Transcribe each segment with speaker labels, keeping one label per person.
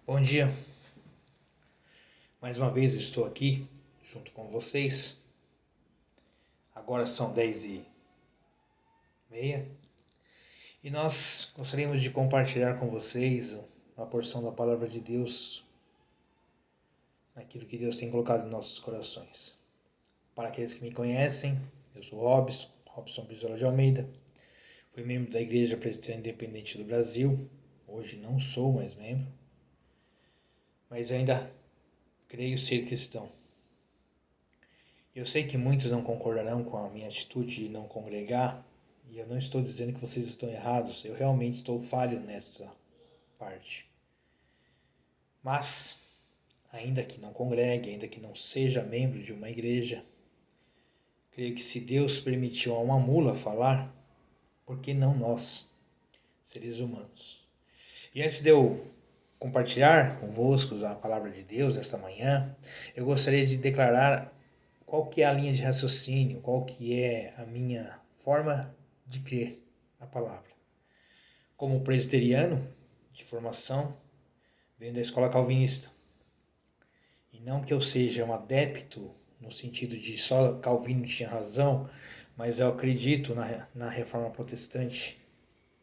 Speaker 1: Bom dia, mais uma vez eu estou aqui junto com vocês. Agora são 10h30 e nós gostaríamos de compartilhar com vocês uma porção da Palavra de Deus, aquilo que Deus tem colocado em nossos corações. Para aqueles que me conhecem, eu sou Robson Brizola de Almeida, fui membro da Igreja Presbiteriana Independente do Brasil, hoje não sou mais membro, mas ainda creio ser cristão. Eu sei que muitos não concordarão com a minha atitude de não congregar, e eu não estou dizendo que vocês estão errados, eu realmente estou falho nessa parte. Mas, ainda que não congregue, ainda que não seja membro de uma igreja, creio que se Deus permitiu a uma mula falar, por que não nós, seres humanos? E antes de eu compartilhar convosco a palavra de Deus esta manhã, eu gostaria de declarar qual que é a linha de raciocínio, qual que é a minha forma de crer a palavra. Como presbiteriano de formação, venho da escola calvinista. E não que eu seja um adepto no sentido de só Calvino tinha razão, mas eu acredito na reforma protestante,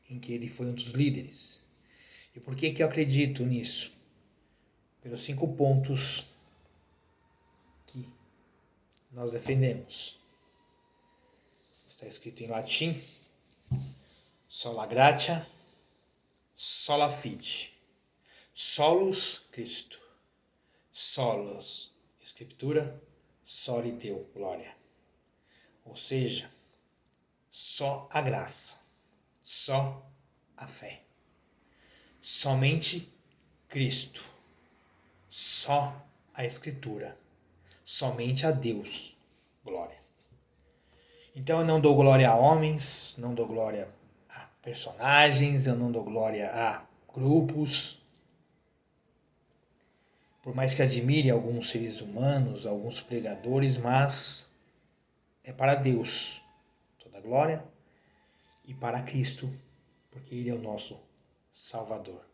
Speaker 1: em que ele foi um dos líderes. E por que eu acredito nisso? Pelos 5 pontos que nós defendemos. Está escrito em latim: sola gratia, sola fide, solus Christo, solos Escritura, soli Deo glória. Ou seja, só a graça, só a fé, somente Cristo, só a Escritura, somente a Deus glória. Então eu não dou glória a homens, não dou glória a personagens, eu não dou glória a grupos. Por mais que admire alguns seres humanos, alguns pregadores, mas é para Deus toda a glória e para Cristo, porque Ele é o nosso Salvador.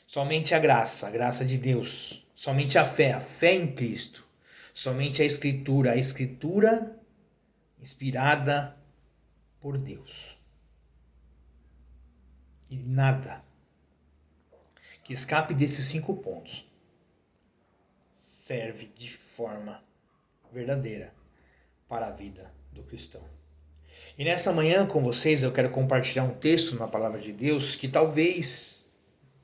Speaker 1: Somente a graça de Deus, somente a fé em Cristo, somente a Escritura inspirada por Deus. E nada que escape desses 5 pontos serve de forma verdadeira para a vida do cristão. E nessa manhã com vocês eu quero compartilhar um texto na palavra de Deus que talvez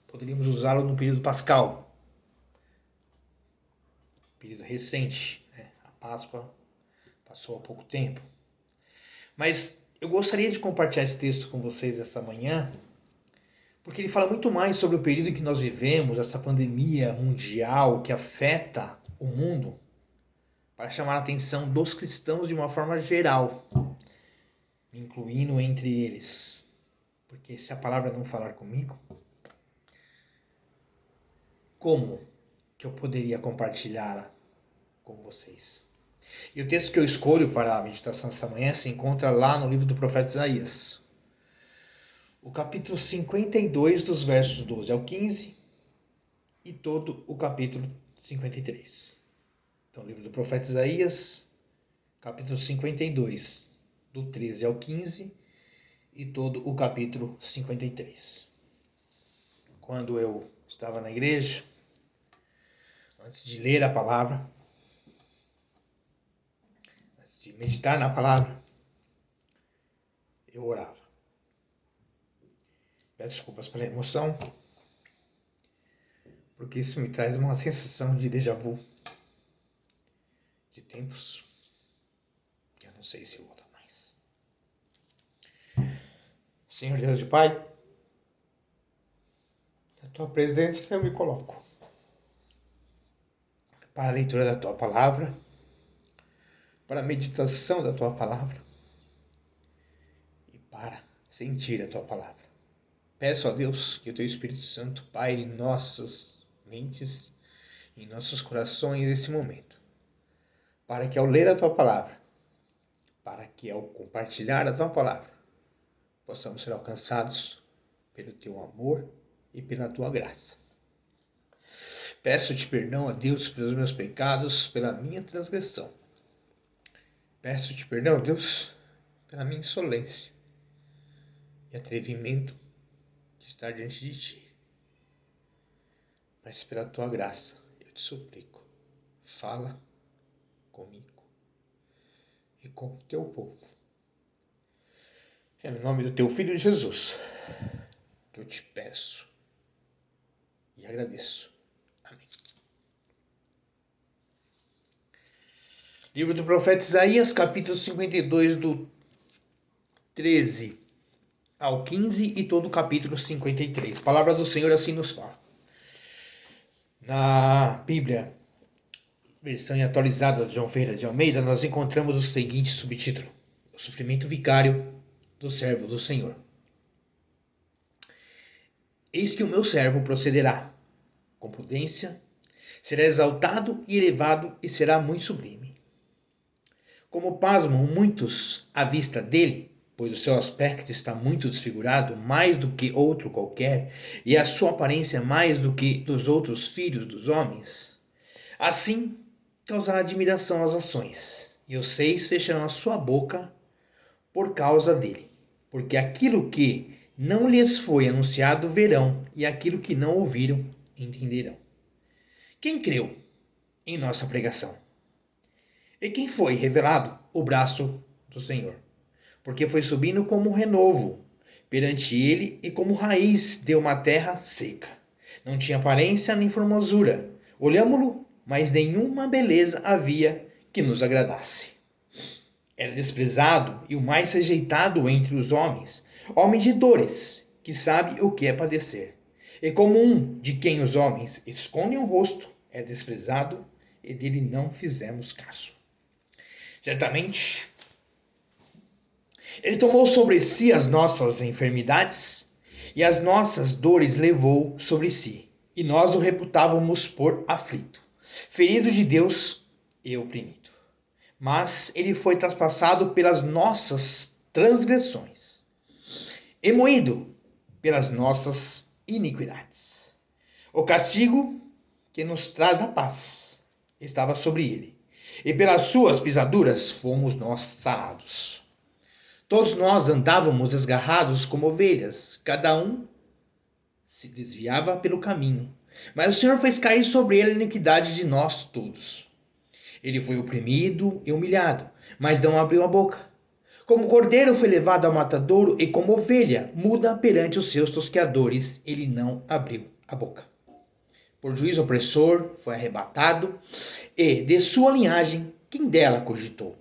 Speaker 1: poderíamos usá-lo no período pascal, período recente, né? A Páscoa passou há pouco tempo. Mas eu gostaria de compartilhar esse texto com vocês essa manhã, porque ele fala muito mais sobre o período em que nós vivemos, essa pandemia mundial que afeta o mundo, para chamar a atenção dos cristãos de uma forma geral, incluindo entre eles. Porque se a palavra não falar comigo, como que eu poderia compartilhá-la com vocês? E o texto que eu escolho para a meditação dessa manhã se encontra lá no livro do profeta Isaías. O capítulo 52, dos versos 12 ao 15 e todo o capítulo 53. Então, livro do profeta Isaías, capítulo 52, do 13 ao 15 e todo o capítulo 53. Quando eu estava na igreja, antes de ler a palavra, antes de meditar na palavra, eu orava. Peço desculpas pela emoção, porque isso me traz uma sensação de déjà vu, de tempos que eu não sei se volta mais. Senhor Deus e Pai, na Tua presença eu me coloco para a leitura da Tua palavra, para a meditação da Tua palavra e para sentir a Tua palavra. Peço a Deus que o Teu Espírito Santo paire em nossas mentes, em nossos corações nesse momento, para que ao ler a Tua palavra, para que ao compartilhar a Tua palavra, possamos ser alcançados pelo Teu amor e pela Tua graça. Peço-te perdão, ó Deus, pelos meus pecados, pela minha transgressão. Peço-te perdão, ó Deus, pela minha insolência e atrevimento de estar diante de ti. Mas pela tua graça, eu te suplico, fala comigo e com o teu povo. É no nome do teu Filho Jesus que eu te peço e agradeço. Amém. Livro do profeta Isaías, capítulo 52, do 13 ao 15 e todo o capítulo 53. A palavra do Senhor assim nos fala. Na Bíblia, versão atualizada de João Ferreira de Almeida, nós encontramos o seguinte subtítulo: o sofrimento vicário do servo do Senhor. Eis que o meu servo procederá com prudência, será exaltado e elevado e será muito sublime. Como pasmam muitos à vista dele, pois o seu aspecto está muito desfigurado, mais do que outro qualquer, e a sua aparência mais do que dos outros filhos dos homens, assim causará admiração às ações, e os seis fecharão a sua boca por causa dele, porque aquilo que não lhes foi anunciado verão, e aquilo que não ouviram entenderão. Quem creu em nossa pregação? E quem foi revelado? O braço do Senhor. Porque foi subindo como renovo perante ele e como raiz de uma terra seca. Não tinha aparência nem formosura. Olhámo-lo, mas nenhuma beleza havia que nos agradasse. Era desprezado e o mais rejeitado entre os homens, homem de dores, que sabe o que é padecer. E como um de quem os homens escondem o rosto, é desprezado e dele não fizemos caso. Certamente, ele tomou sobre si as nossas enfermidades e as nossas dores levou sobre si. E nós o reputávamos por aflito, ferido de Deus e oprimido. Mas ele foi traspassado pelas nossas transgressões e moído pelas nossas iniquidades. O castigo que nos traz a paz estava sobre ele, e pelas suas pisaduras fomos nós sarados. Todos nós andávamos desgarrados como ovelhas, cada um se desviava pelo caminho, mas o Senhor fez cair sobre ele a iniquidade de nós todos. Ele foi oprimido e humilhado, mas não abriu a boca. Como cordeiro foi levado ao matadouro, e como ovelha muda perante os seus tosqueadores, ele não abriu a boca. Por juízo opressor foi arrebatado, e de sua linhagem, quem dela cogitou?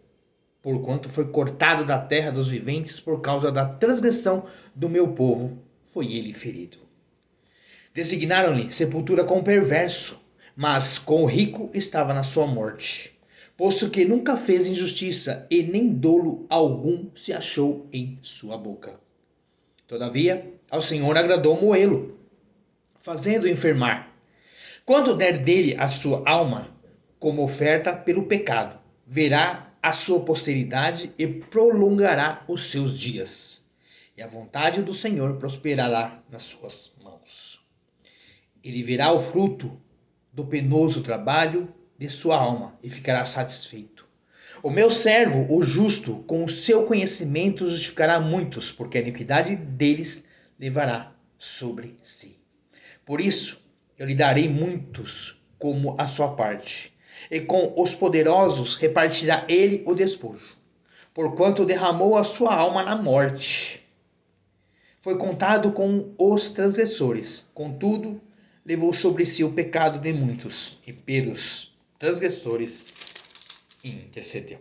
Speaker 1: Porquanto foi cortado da terra dos viventes por causa da transgressão do meu povo, foi ele ferido. Designaram-lhe sepultura com o perverso, mas com o rico estava na sua morte, posto que nunca fez injustiça e nem dolo algum se achou em sua boca. Todavia, ao Senhor agradou moê-lo, fazendo-o enfermar. Quando der dele a sua alma, como oferta pelo pecado, verá a sua posteridade e prolongará os seus dias. E a vontade do Senhor prosperará nas suas mãos. Ele verá o fruto do penoso trabalho de sua alma e ficará satisfeito. O meu servo, o justo, com o seu conhecimento justificará muitos, porque a iniquidade deles levará sobre si. Por isso, eu lhe darei muitos como a sua parte, e com os poderosos repartirá ele o despojo, porquanto derramou a sua alma na morte. Foi contado com os transgressores, contudo, levou sobre si o pecado de muitos, e pelos transgressores intercedeu.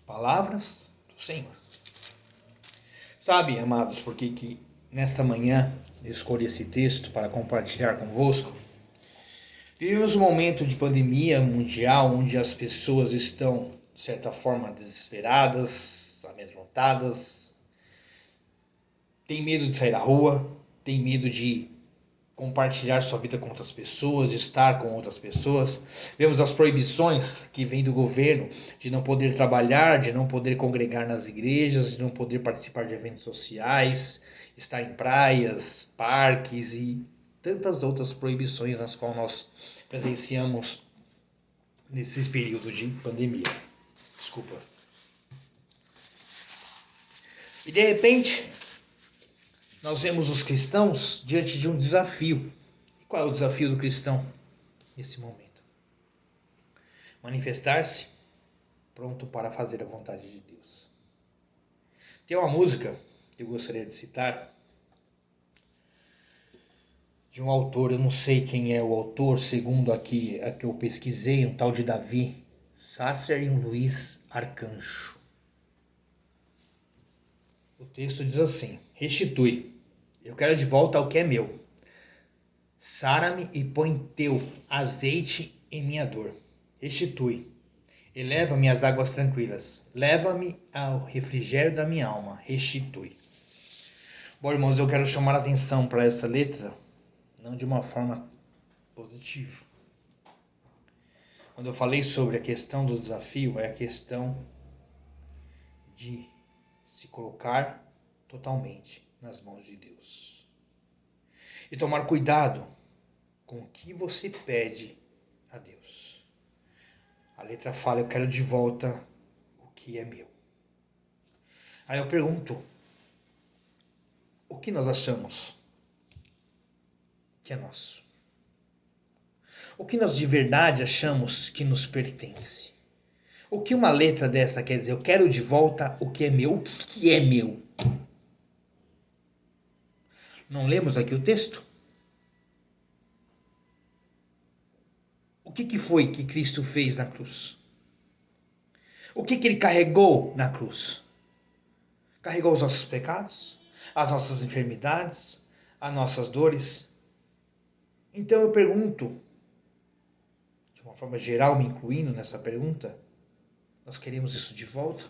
Speaker 1: Palavras do Senhor. Sabe, amados, por que nesta manhã eu escolhi esse texto para compartilhar convosco? Vivemos um momento de pandemia mundial onde as pessoas estão, de certa forma, desesperadas, amedrontadas, têm medo de sair da rua, têm medo de compartilhar sua vida com outras pessoas, de estar com outras pessoas. Vemos as proibições que vêm do governo de não poder trabalhar, de não poder congregar nas igrejas, de não poder participar de eventos sociais, estar em praias, parques e tantas outras proibições nas quais nós presenciamos nesses períodos de pandemia. Desculpa. E de repente, nós vemos os cristãos diante de um desafio. E qual é o desafio do cristão nesse momento? Manifestar-se pronto para fazer a vontade de Deus. Tem uma música que eu gostaria de citar, de um autor, eu não sei quem é o autor, segundo aqui a que eu pesquisei, um tal de Davi Sasser e um Luiz Arcanjo. O texto diz assim: restitui, eu quero de volta ao que é meu. Sara-me e põe teu azeite em minha dor. Restitui, eleva-me às águas tranquilas, leva-me ao refrigério da minha alma. Restitui. Bom, irmãos, eu quero chamar a atenção para essa letra, não de uma forma positiva. Quando eu falei sobre a questão do desafio, é a questão de se colocar totalmente nas mãos de Deus. E tomar cuidado com o que você pede a Deus. A letra fala, eu quero de volta o que é meu. Aí eu pergunto, o que nós achamos que é nosso? O que nós de verdade achamos que nos pertence? O que uma letra dessa quer dizer? Eu quero de volta o que é meu. O que é meu? Não lemos aqui o texto? O que foi que Cristo fez na cruz? O que ele carregou na cruz? Carregou os nossos pecados, as nossas enfermidades, as nossas dores. Então eu pergunto, de uma forma geral, me incluindo nessa pergunta, nós queremos isso de volta?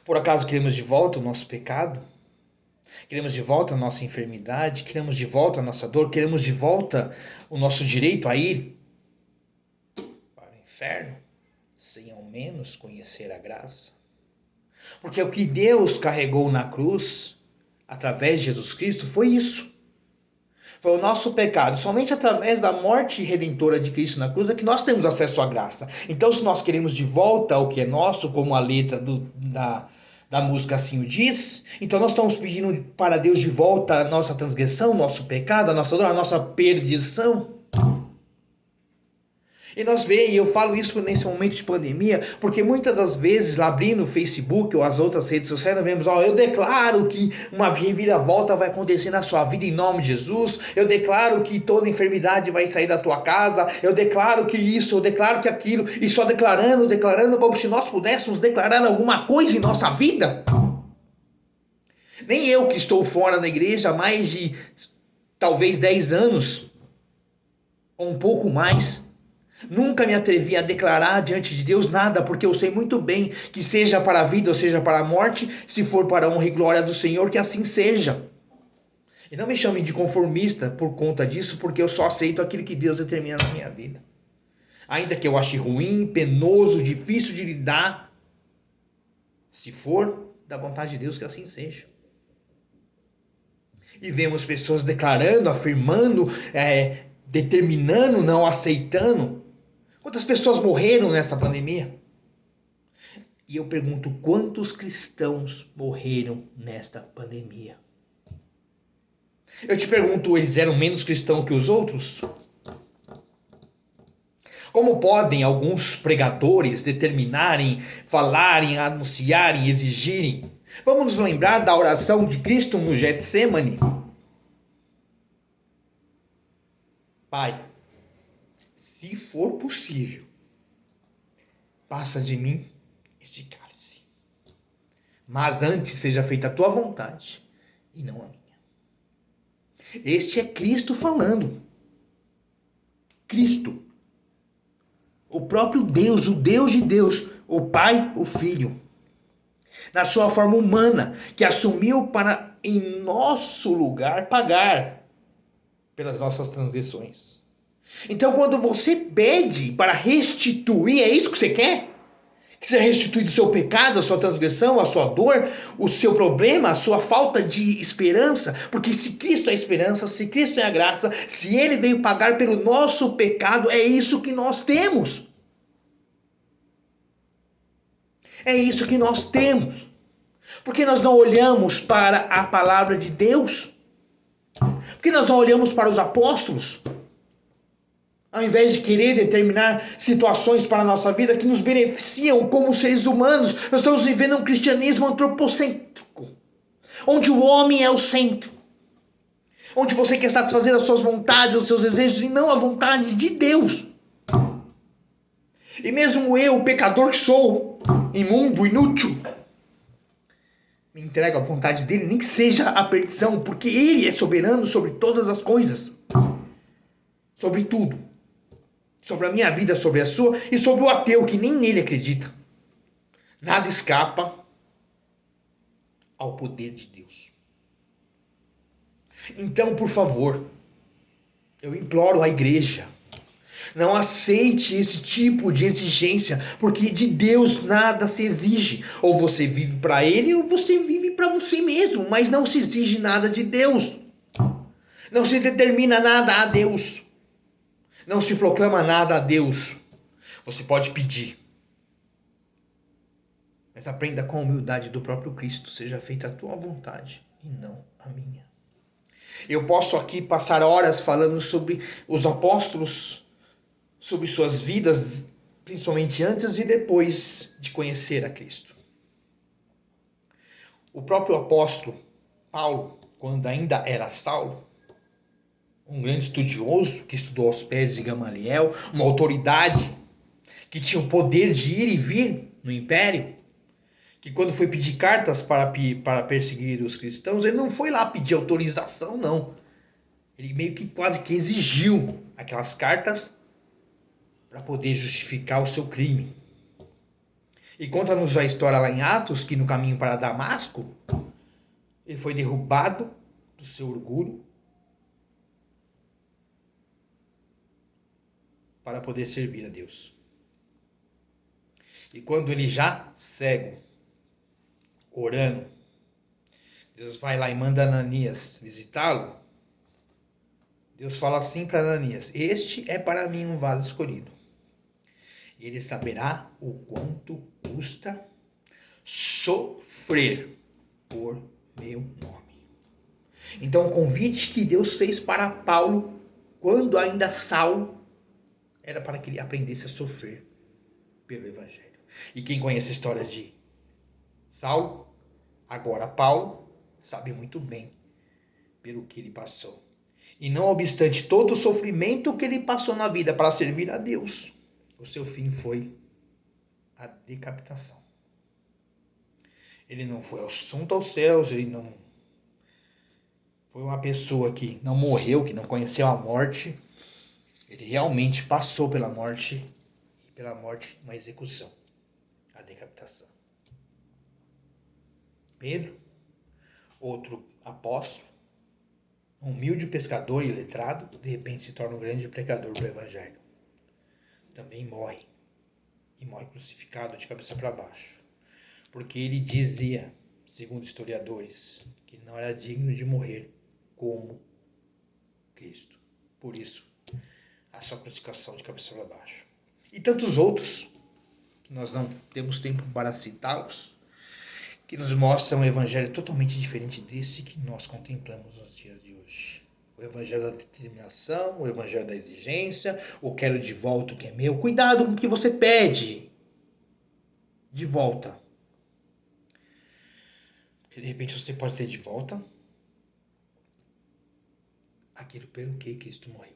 Speaker 1: Por acaso queremos de volta o nosso pecado? Queremos de volta a nossa enfermidade? Queremos de volta a nossa dor? Queremos de volta o nosso direito a ir para o inferno, sem ao menos conhecer a graça? Porque o que Deus carregou na cruz, através de Jesus Cristo, foi isso. Foi o nosso pecado. Somente através da morte redentora de Cristo na cruz é que nós temos acesso à graça. Então, se nós queremos de volta o que é nosso, como a letra da música assim o diz, então nós estamos pedindo para Deus de volta a nossa transgressão, nosso pecado, a nossa dor, a nossa perdição. E nós vemos, e eu falo isso nesse momento de pandemia, porque muitas das vezes, lá abrindo o Facebook ou as outras redes sociais, nós vemos, eu declaro que uma reviravolta vai acontecer na sua vida em nome de Jesus, eu declaro que toda enfermidade vai sair da tua casa, eu declaro que isso, eu declaro que aquilo, e só declarando, como se nós pudéssemos declarar alguma coisa em nossa vida. Nem eu que estou fora da igreja há mais de, talvez 10 anos, ou um pouco mais, nunca me atrevi a declarar diante de Deus nada, porque eu sei muito bem que seja para a vida ou seja para a morte, se for para a honra e glória do Senhor, que assim seja. E não me chamem de conformista por conta disso, porque eu só aceito aquilo que Deus determina na minha vida. Ainda que eu ache ruim, penoso, difícil de lidar, se for da vontade de Deus, que assim seja. E vemos pessoas declarando, afirmando, determinando, não aceitando. Quantas pessoas morreram nessa pandemia? E eu pergunto, quantos cristãos morreram nesta pandemia? Eu te pergunto, eles eram menos cristãos que os outros? Como podem alguns pregadores determinarem, falarem, anunciarem, exigirem? Vamos nos lembrar da oração de Cristo no Getsemane? Pai, se for possível, passa de mim este cálice. Mas antes seja feita a tua vontade e não a minha. Este é Cristo falando. Cristo. O próprio Deus, o Deus de Deus, o Pai, o Filho. Na sua forma humana, que assumiu para, em nosso lugar, pagar pelas nossas transgressões. Então, quando você pede para restituir, é isso que você quer? Que seja restituído o seu pecado, a sua transgressão, a sua dor, o seu problema, a sua falta de esperança. Porque se Cristo é a esperança, se Cristo é a graça, se Ele veio pagar pelo nosso pecado, é isso que nós temos. É isso que nós temos. Porque nós não olhamos para a palavra de Deus? Porque nós não olhamos para os apóstolos? Ao invés de querer determinar situações para a nossa vida que nos beneficiam como seres humanos, nós estamos vivendo um cristianismo antropocêntrico, onde o homem é o centro, onde você quer satisfazer as suas vontades, os seus desejos e não a vontade de Deus. E mesmo eu, pecador que sou, imundo, inútil, me entrego à vontade dele, nem que seja a perdição, porque ele é soberano sobre todas as coisas, sobre tudo. Sobre a minha vida, sobre a sua, e sobre o ateu que nem nele acredita. Nada escapa ao poder de Deus. Então, por favor, eu imploro à igreja, não aceite esse tipo de exigência, porque de Deus nada se exige. Ou você vive para Ele, ou você vive para você mesmo, mas não se exige nada de Deus. Não se determina nada a Deus. Não se proclama nada a Deus. Você pode pedir. Mas aprenda com a humildade do próprio Cristo. Seja feita a tua vontade e não a minha. Eu posso aqui passar horas falando sobre os apóstolos, sobre suas vidas, principalmente antes e depois de conhecer a Cristo. O próprio apóstolo Paulo, quando ainda era Saulo, um grande estudioso que estudou aos pés de Gamaliel, uma autoridade que tinha o poder de ir e vir no império, que quando foi pedir cartas para perseguir os cristãos, ele não foi lá pedir autorização, não. Ele meio que quase que exigiu aquelas cartas para poder justificar o seu crime. E conta-nos a história lá em Atos, que no caminho para Damasco, ele foi derrubado do seu orgulho para poder servir a Deus. E quando ele já cego, orando, Deus vai lá e manda Ananias visitá-lo. Deus fala assim para Ananias: este é para mim um vaso escolhido. E ele saberá o quanto custa sofrer por meu nome. Então o convite que Deus fez para Paulo, quando ainda Saulo, era para que ele aprendesse a sofrer pelo Evangelho. E quem conhece a história de Saulo, agora Paulo, sabe muito bem pelo que ele passou. E não obstante todo o sofrimento que ele passou na vida para servir a Deus, o seu fim foi a decapitação. Ele não foi assunto aos céus, ele não foi uma pessoa que não morreu, que não conheceu a morte. Ele realmente passou pela morte, e pela morte uma execução, a decapitação. Pedro, outro apóstolo, um humilde pescador e letrado, de repente se torna um grande pregador do Evangelho. Também morre, e morre crucificado de cabeça para baixo, porque ele dizia, segundo historiadores, que não era digno de morrer como Cristo. Por isso, a sua crucificação de cabeça para baixo. E tantos outros, que nós não temos tempo para citá-los, que nos mostram um evangelho totalmente diferente desse que nós contemplamos nos dias de hoje. O evangelho da determinação, o evangelho da exigência, o quero de volta o que é meu. Cuidado com o que você pede de volta. Porque de repente você pode ter de volta aquilo pelo que Cristo morreu.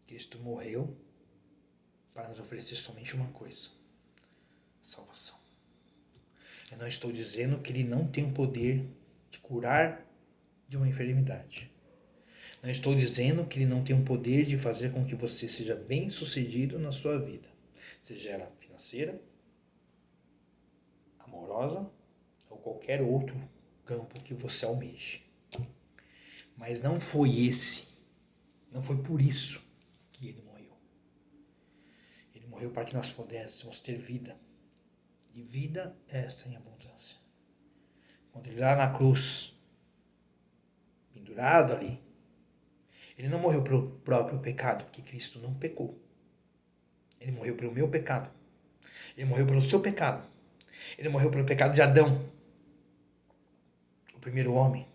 Speaker 1: Cristo morreu para nos oferecer somente uma coisa: salvação. Eu não estou dizendo que ele não tem o poder de curar de uma enfermidade. Não estou dizendo que ele não tem o poder de fazer com que você seja bem sucedido na sua vida, seja ela financeira, amorosa ou qualquer outro campo que você almeje. Mas não foi por isso que ele morreu. morreu para que nós pudéssemos ter vida. E vida esta em abundância. Quando ele lá na cruz, pendurado ali, ele não morreu pelo próprio pecado, porque Cristo não pecou. Ele morreu pelo meu pecado. Ele morreu pelo seu pecado. Ele morreu pelo pecado de Adão, o primeiro homem.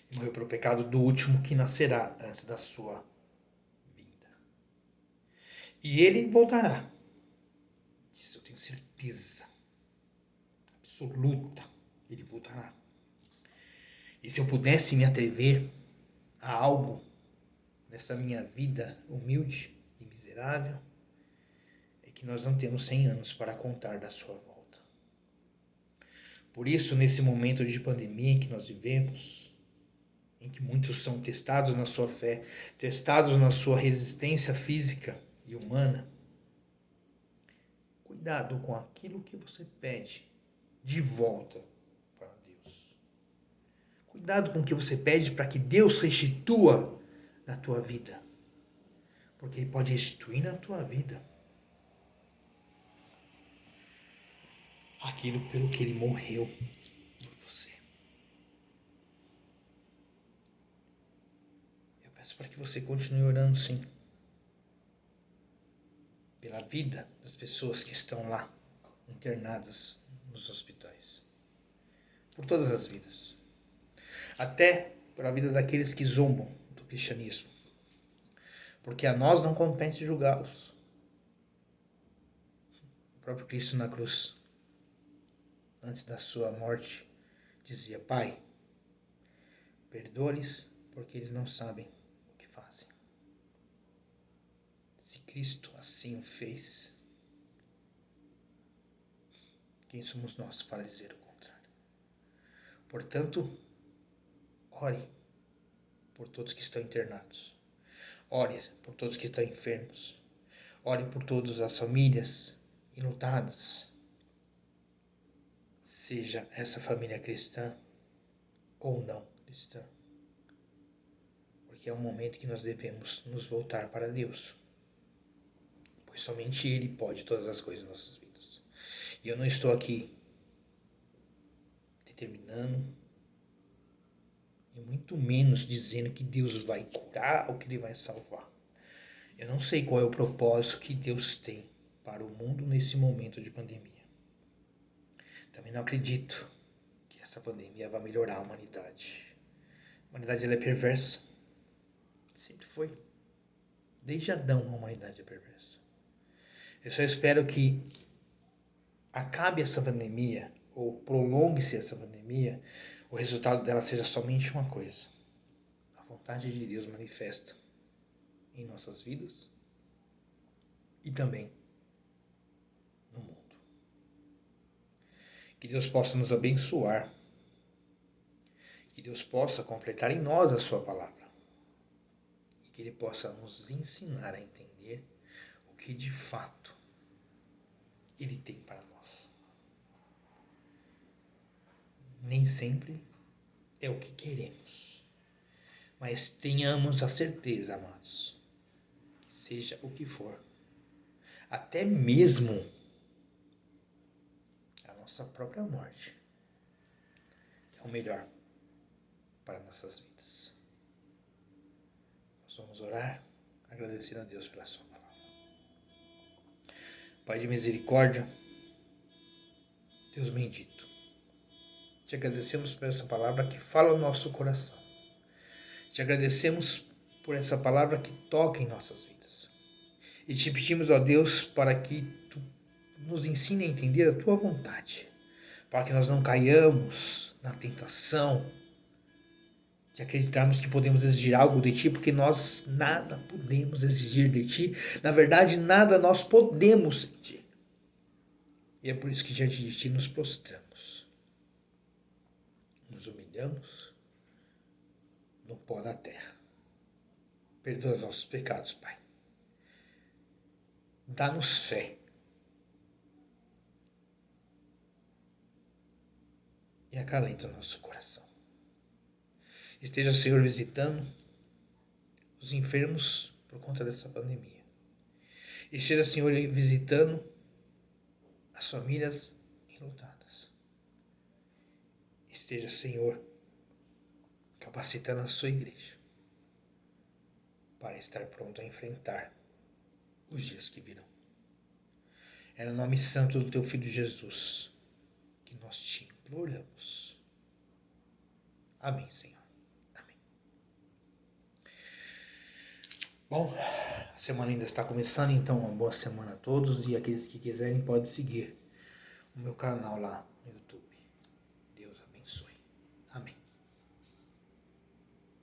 Speaker 1: Ele morreu pelo pecado do último que nascerá antes da sua vinda. E ele voltará. Disso eu tenho certeza absoluta. Ele voltará. E se eu pudesse me atrever a algo nessa minha vida humilde e miserável, é que nós não temos 100 anos para contar da sua volta. Por isso, nesse momento de pandemia em que nós vivemos, em que muitos são testados na sua fé, testados na sua resistência física e humana, cuidado com aquilo que você pede de volta para Deus. Cuidado com o que você pede para que Deus restitua na tua vida. Porque Ele pode restituir na tua vida aquilo pelo que Ele morreu por você. Eu peço para que você continue orando, sim, pela vida das pessoas que estão lá, internadas nos hospitais. Por todas as vidas. Até pela vida daqueles que zombam do cristianismo. Porque a nós não compete julgá-los. O próprio Cristo na cruz, antes da sua morte, dizia: Pai, perdoa-lhes porque eles não sabem o que fazem. Se Cristo assim o fez, quem somos nós para dizer o contrário? Portanto, ore por todos que estão internados. Ore por todos que estão enfermos. Ore por todas as famílias enlutadas. Seja essa família cristã ou não cristã. Porque é um momento que nós devemos nos voltar para Deus. Pois somente Ele pode todas as coisas em nossas vidas. E eu não estou aqui determinando e muito menos dizendo que Deus vai curar ou que Ele vai salvar. Eu não sei qual é o propósito que Deus tem para o mundo nesse momento de pandemia. Também não acredito que essa pandemia vai melhorar a humanidade. A humanidade ela é perversa. Sempre foi. Desde Adão a humanidade é perversa. Eu só espero que acabe essa pandemia, ou prolongue-se essa pandemia, o resultado dela seja somente uma coisa: a vontade de Deus manifesta em nossas vidas e também no mundo. Que Deus possa nos abençoar, que Deus possa completar em nós a sua palavra e que Ele possa nos ensinar a entender o que de fato Ele tem para nós. Nem sempre é o que queremos, mas tenhamos a certeza, amados, que seja o que for, até mesmo a nossa própria morte, é o melhor para nossas vidas. Nós vamos orar, agradecendo a Deus pela sua palavra. Pai de misericórdia, Deus bendito, te agradecemos por essa palavra que fala no nosso coração. Te agradecemos por essa palavra que toca em nossas vidas. E te pedimos, ó Deus, para que Tu nos ensine a entender a Tua vontade, para que nós não caiamos na tentação de acreditarmos que podemos exigir algo de Ti, porque nós nada podemos exigir de Ti. Na verdade, nada nós podemos sem Ti. E é por isso que diante de Ti nos prostramos, nos humilhamos no pó da terra. Perdoa os nossos pecados, Pai. Dá-nos fé. E acalenta o nosso coração. Esteja, Senhor, visitando os enfermos por conta dessa pandemia. Esteja, Senhor, visitando as famílias enlutadas. Esteja, Senhor, capacitando a sua igreja para estar pronto a enfrentar os dias que virão. É no nome santo do teu Filho Jesus que nós te imploramos. Amém, Senhor. Amém. Bom, a semana ainda está começando, então uma boa semana a todos, e aqueles que quiserem podem seguir o meu canal lá no YouTube.